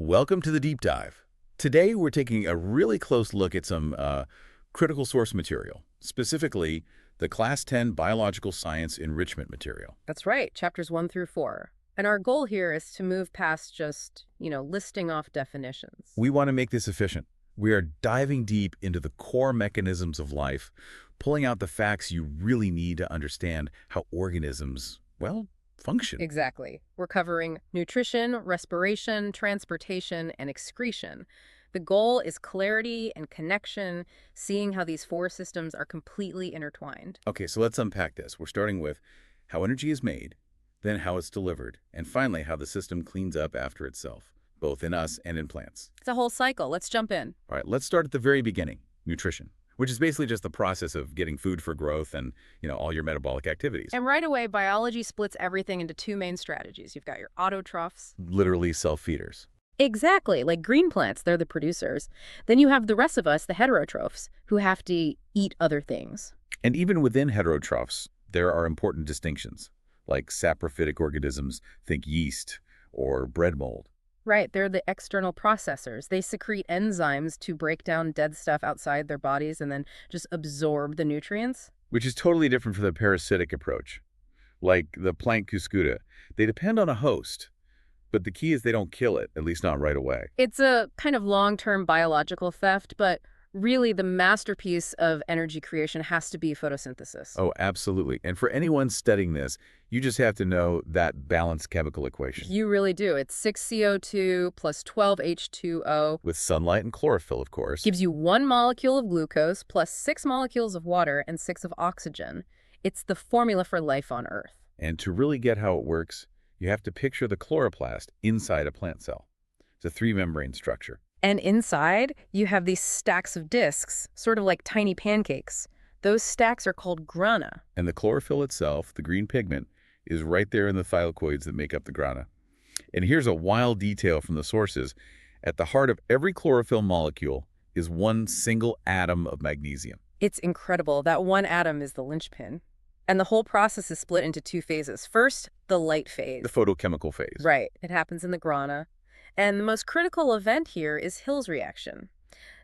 Welcome to the deep dive. Today we're taking a really close look at some critical source material, specifically the Class 10 Biological Science Enrichment material. That's right, chapters 1 through 4. And our goal here is to move past just, listing off definitions. We want to make this efficient. We are diving deep into the core mechanisms of life, pulling out the facts you really need to understand how organisms, well, function. Exactly. We're covering nutrition, respiration, transportation, and excretion. The goal is clarity and connection, seeing how these four systems are completely intertwined. Okay, so let's unpack this. We're starting with how energy is made, then how it's delivered, and finally how the system cleans up after itself, both in us and in plants. It's a whole cycle. Let's jump in. All right, let's start at the very beginning, nutrition, which is basically just the process of getting food for growth and, all your metabolic activities. And right away, biology splits everything into two main strategies. You've got your autotrophs. Literally self-feeders. Exactly, like green plants, they're the producers. Then you have the rest of us, the heterotrophs, who have to eat other things. And even within heterotrophs, there are important distinctions, like saprophytic organisms, think yeast or bread mold. Right, they're the external processors. They secrete enzymes to break down dead stuff outside their bodies and then just absorb the nutrients. Which is totally different from the parasitic approach. Like the plant Cuscuta, they depend on a host, but the key is they don't kill it, at least not right away. It's a kind of long-term biological theft, but really the masterpiece of energy creation has to be photosynthesis. Oh, absolutely. And for anyone studying this, you just have to know that balanced chemical equation. You really do. It's 6 CO2 plus 12 H2O. With sunlight and chlorophyll, of course. Gives you 1 molecule of glucose plus 6 molecules of water and 6 of oxygen. It's the formula for life on Earth. And to really get how it works, you have to picture the chloroplast inside a plant cell. It's a three-membrane structure. And inside, you have these stacks of discs, sort of like tiny pancakes. Those stacks are called grana. And the chlorophyll itself, the green pigment, is right there in the thylakoids that make up the grana. And here's a wild detail from the sources. At the heart of every chlorophyll molecule is one single atom of magnesium. It's incredible. That one atom is the linchpin. And the whole process is split into two phases. First, the light phase. The photochemical phase. Right. It happens in the grana. And the most critical event here is Hill's reaction.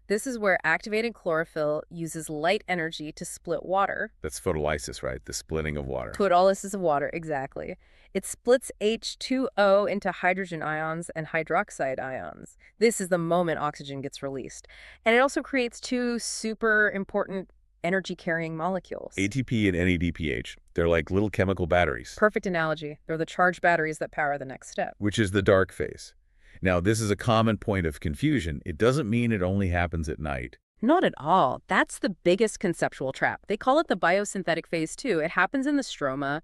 This is where activated chlorophyll uses light energy to split water. That's photolysis, right? The splitting of water. Photolysis of water, exactly. It splits H2O into hydrogen ions and hydroxide ions. This is the moment oxygen gets released. And it also creates two super important energy-carrying molecules. ATP and NADPH. They're like little chemical batteries. Perfect analogy. They're the charged batteries that power the next step. Which is the dark phase. Now, this is a common point of confusion. It doesn't mean it only happens at night. Not at all. That's the biggest conceptual trap. They call it the biosynthetic phase too. It happens in the stroma,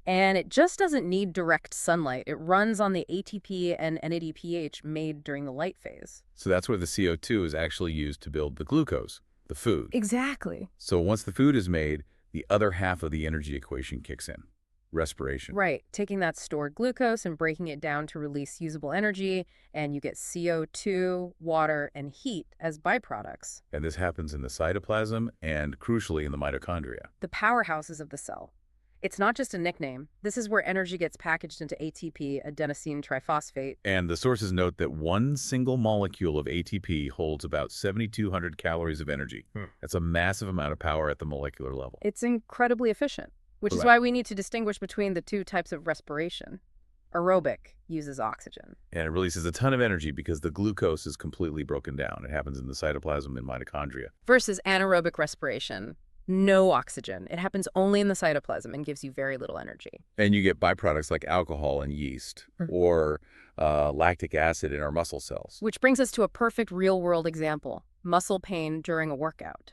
and it just doesn't need direct sunlight. It runs on the ATP and NADPH made during the light phase. So that's where the CO2 is actually used to build the glucose, the food. Exactly. So once the food is made, the other half of the energy equation kicks in. Respiration. Right, taking that stored glucose and breaking it down to release usable energy, and you get CO2, water, and heat as byproducts. And this happens in the cytoplasm and, crucially, in the mitochondria. The powerhouses of the cell. It's not just a nickname. This is where energy gets packaged into ATP, adenosine triphosphate. And the sources note that one single molecule of ATP holds about 7,200 calories of energy. That's a massive amount of power at the molecular level. It's incredibly efficient. Which is Correct. why we need to distinguish between the two types of respiration. Aerobic uses oxygen. And it releases a ton of energy because the glucose is completely broken down. It happens in the cytoplasm and mitochondria. Versus anaerobic respiration. No oxygen. It happens only in the cytoplasm and gives you very little energy. And you get byproducts like alcohol and yeast or lactic acid in our muscle cells. Which brings us to a perfect real-world example. Muscle pain during a workout.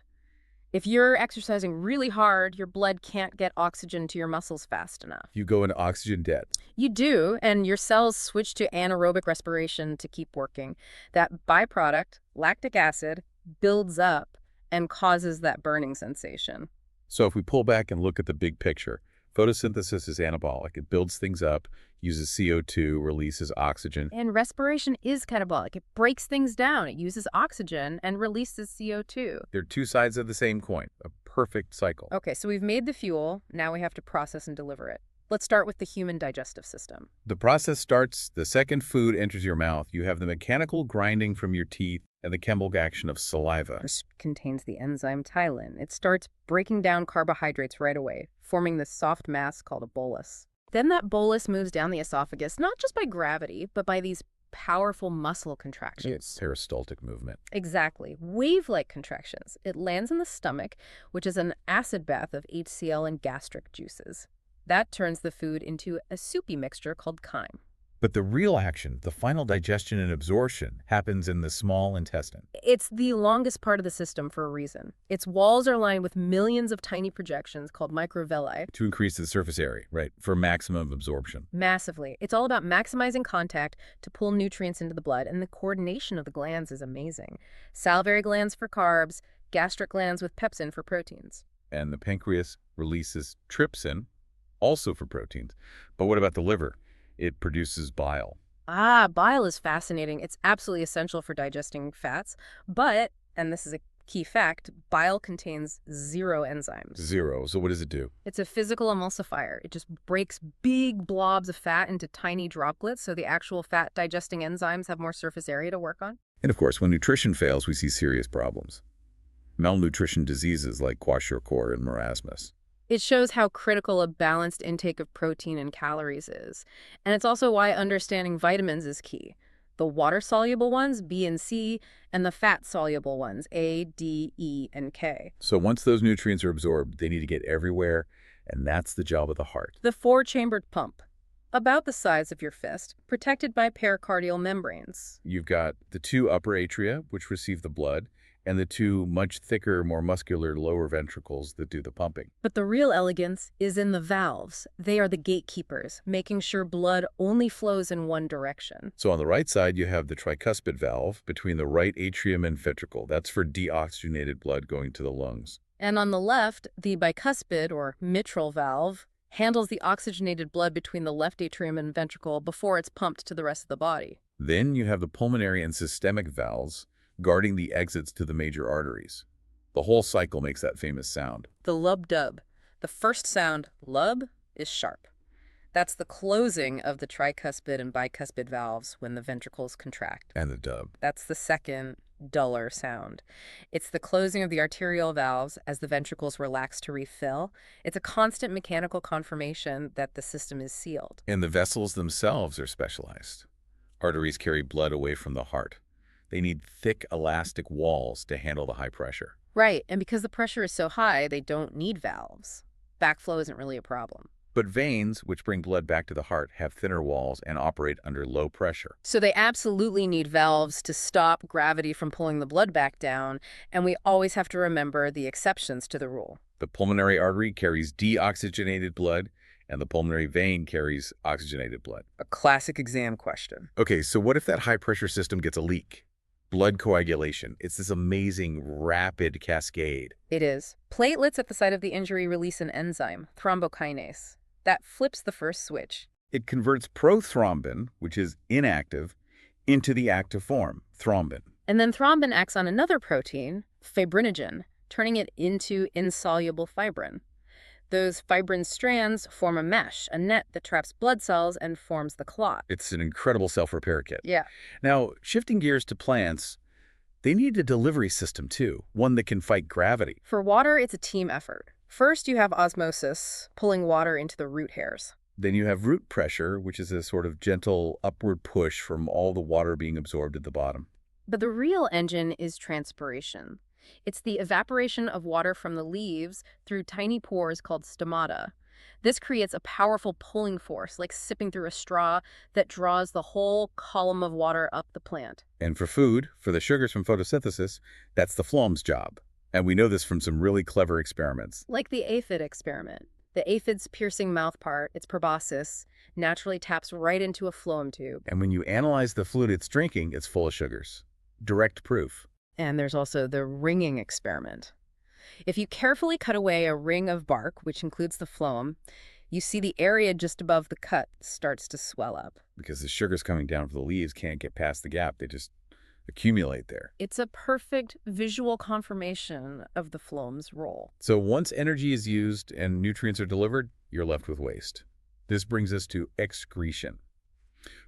If you're exercising really hard, your blood can't get oxygen to your muscles fast enough. You go into oxygen debt. You do, and your cells switch to anaerobic respiration to keep working. That byproduct, lactic acid, builds up and causes that burning sensation. So if we pull back and look at the big picture, photosynthesis is anabolic. It builds things up, uses CO2, releases oxygen. And respiration is catabolic. It breaks things down. It uses oxygen and releases CO2. They're two sides of the same coin, a perfect cycle. Okay, so we've made the fuel. Now we have to process and deliver it. Let's start with the human digestive system. The process starts the second food enters your mouth. You have the mechanical grinding from your teeth and the chemical action of saliva. This contains the enzyme ptyalin. It starts breaking down carbohydrates right away, forming this soft mass called a bolus. Then that bolus moves down the esophagus, not just by gravity, but by these powerful muscle contractions. It's peristaltic movement. Exactly. Wave-like contractions. It lands in the stomach, which is an acid bath of HCl and gastric juices. That turns the food into a soupy mixture called chyme. But the real action, the final digestion and absorption, happens in the small intestine. It's the longest part of the system for a reason. Its walls are lined with millions of tiny projections called microvilli. To increase the surface area, right, for maximum absorption. Massively. It's all about maximizing contact to pull nutrients into the blood, and the coordination of the glands is amazing. Salivary glands for carbs, gastric glands with pepsin for proteins. And the pancreas releases trypsin, also for proteins. But what about the liver? It produces bile. Bile is fascinating. It's absolutely essential for digesting fats, but, and this is a key fact, bile contains 0 enzymes. 0. So what does it do? It's a physical emulsifier. It just breaks big blobs of fat into tiny droplets so the actual fat-digesting enzymes have more surface area to work on. And of course, when nutrition fails, we see serious problems. Malnutrition diseases like kwashiorkor and marasmus. It shows how critical a balanced intake of protein and calories is. And it's also why understanding vitamins is key. The water-soluble ones, B and C, and the fat-soluble ones, A, D, E, and K. So once those nutrients are absorbed, they need to get everywhere, and that's the job of the heart. The 4-chambered pump, about the size of your fist, protected by pericardial membranes. You've got the 2 upper atria, which receive the blood, and the 2 much thicker, more muscular lower ventricles that do the pumping. But the real elegance is in the valves. They are the gatekeepers, making sure blood only flows in one direction. So on the right side, you have the tricuspid valve between the right atrium and ventricle. That's for deoxygenated blood going to the lungs. And on the left, the bicuspid, or mitral valve, handles the oxygenated blood between the left atrium and ventricle before it's pumped to the rest of the body. Then you have the pulmonary and systemic valves guarding the exits to the major arteries. The whole cycle makes that famous sound. The lub-dub. The first sound, lub, is sharp. That's the closing of the tricuspid and bicuspid valves when the ventricles contract. And the dub. That's the second, duller sound. It's the closing of the arterial valves as the ventricles relax to refill. It's a constant mechanical confirmation that the system is sealed. And the vessels themselves are specialized. Arteries carry blood away from the heart. They need thick, elastic walls to handle the high pressure. Right, and because the pressure is so high, they don't need valves. Backflow isn't really a problem. But veins, which bring blood back to the heart, have thinner walls and operate under low pressure. So they absolutely need valves to stop gravity from pulling the blood back down, and we always have to remember the exceptions to the rule. The pulmonary artery carries deoxygenated blood, and the pulmonary vein carries oxygenated blood. A classic exam question. Okay, so what if that high-pressure system gets a leak? Blood coagulation. It's this amazing, rapid cascade. It is. Platelets at the site of the injury release an enzyme, thrombokinase. That flips the first switch. It converts prothrombin, which is inactive, into the active form, thrombin. And then thrombin acts on another protein, fibrinogen, turning it into insoluble fibrin. Those fibrin strands form a mesh, a net that traps blood cells and forms the clot. It's an incredible self-repair kit. Yeah. Now, shifting gears to plants, they need a delivery system too, one that can fight gravity. For water, it's a team effort. First, you have osmosis, pulling water into the root hairs. Then you have root pressure, which is a sort of gentle upward push from all the water being absorbed at the bottom. But the real engine is transpiration. It's the evaporation of water from the leaves through tiny pores called stomata. This creates a powerful pulling force, like sipping through a straw, that draws the whole column of water up the plant. And for food, for the sugars from photosynthesis, that's the phloem's job. And we know this from some really clever experiments. Like the aphid experiment. The aphid's piercing mouth part, its proboscis, naturally taps right into a phloem tube. And when you analyze the fluid it's drinking, it's full of sugars. Direct proof. And there's also the ringing experiment. If you carefully cut away a ring of bark, which includes the phloem, you see the area just above the cut starts to swell up. Because the sugars coming down from the leaves can't get past the gap. They just accumulate there. It's a perfect visual confirmation of the phloem's role. So once energy is used and nutrients are delivered, you're left with waste. This brings us to excretion.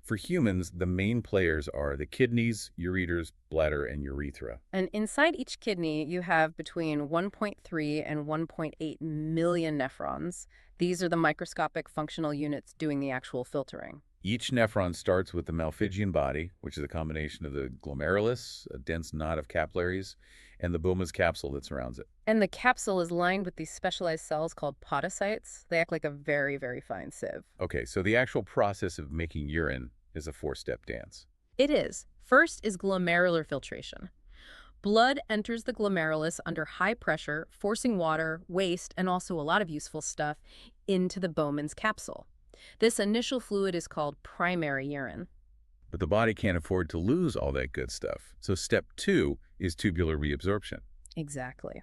For humans, the main players are the kidneys, ureters, bladder, and urethra. And inside each kidney, you have between 1.3 and 1.8 million nephrons. These are the microscopic functional units doing the actual filtering. Each nephron starts with the Malpighian body, which is a combination of the glomerulus, a dense knot of capillaries, and the Bowman's capsule that surrounds it. And the capsule is lined with these specialized cells called podocytes. They act like a very, very fine sieve. Okay, so the actual process of making urine is a four-step dance. It is. First is glomerular filtration. Blood enters the glomerulus under high pressure, forcing water, waste, and also a lot of useful stuff into the Bowman's capsule. This initial fluid is called primary urine. But the body can't afford to lose all that good stuff. So step 2 is tubular reabsorption. Exactly.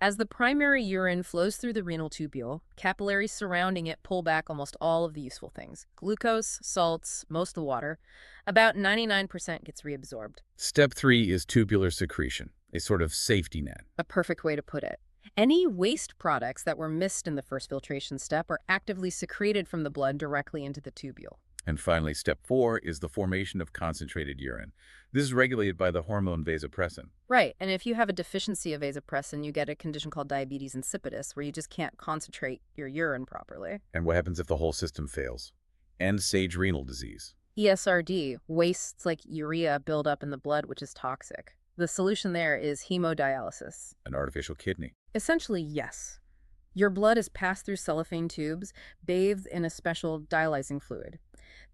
As the primary urine flows through the renal tubule, capillaries surrounding it pull back almost all of the useful things. Glucose, salts, most of the water. About 99% gets reabsorbed. Step 3 is tubular secretion, a sort of safety net. A perfect way to put it. Any waste products that were missed in the first filtration step are actively secreted from the blood directly into the tubule. And finally, step 4 is the formation of concentrated urine. This is regulated by the hormone vasopressin. Right, and if you have a deficiency of vasopressin, you get a condition called diabetes insipidus, where you just can't concentrate your urine properly. And what happens if the whole system fails? End-stage renal disease. ESRD, wastes like urea build up in the blood, which is toxic. The solution there is hemodialysis. An artificial kidney. Essentially, yes. Your blood is passed through cellophane tubes, bathed in a special dialyzing fluid.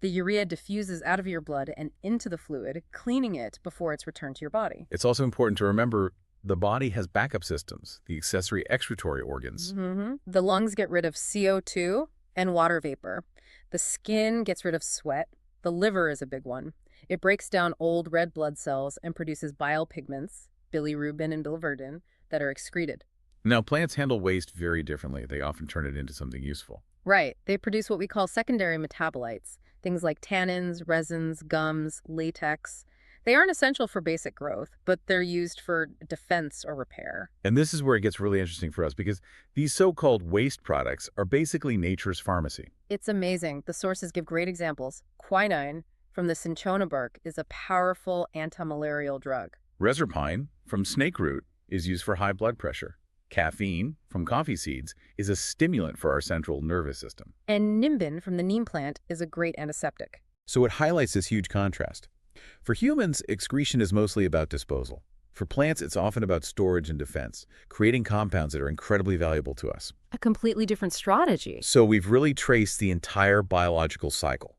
The urea diffuses out of your blood and into the fluid, cleaning it before it's returned to your body. It's also important to remember the body has backup systems, the accessory excretory organs. The lungs get rid of CO2 and water vapor. The skin gets rid of sweat. The liver is a big one. It breaks down old red blood cells and produces bile pigments, bilirubin and biliverdin, that are excreted. Now, plants handle waste very differently. They often turn it into something useful. Right. They produce what we call secondary metabolites, things like tannins, resins, gums, latex. They aren't essential for basic growth, but they're used for defense or repair. And this is where it gets really interesting for us because these so-called waste products are basically nature's pharmacy. It's amazing. The sources give great examples. Quinine from the cinchona bark is a powerful antimalarial drug. Reserpine from snake root is used for high blood pressure. Caffeine from coffee seeds is a stimulant for our central nervous system. And nimbin from the neem plant is a great antiseptic. So it highlights this huge contrast. For humans, excretion is mostly about disposal. For plants, it's often about storage and defense, creating compounds that are incredibly valuable to us. A completely different strategy. So we've really traced the entire biological cycle,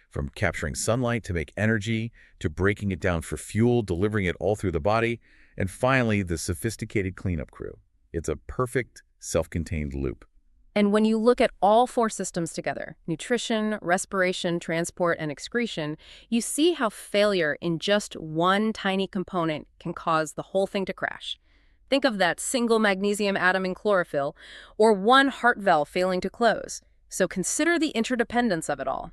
from capturing sunlight to make energy, to breaking it down for fuel, delivering it all through the body, and finally, the sophisticated cleanup crew. It's a perfect, self-contained loop. And when you look at all four systems together, nutrition, respiration, transport, and excretion, you see how failure in just one tiny component can cause the whole thing to crash. Think of that single magnesium atom in chlorophyll, or one heart valve failing to close. So consider the interdependence of it all.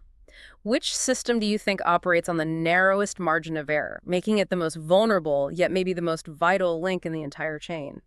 Which system do you think operates on the narrowest margin of error, making it the most vulnerable, yet maybe the most vital link in the entire chain?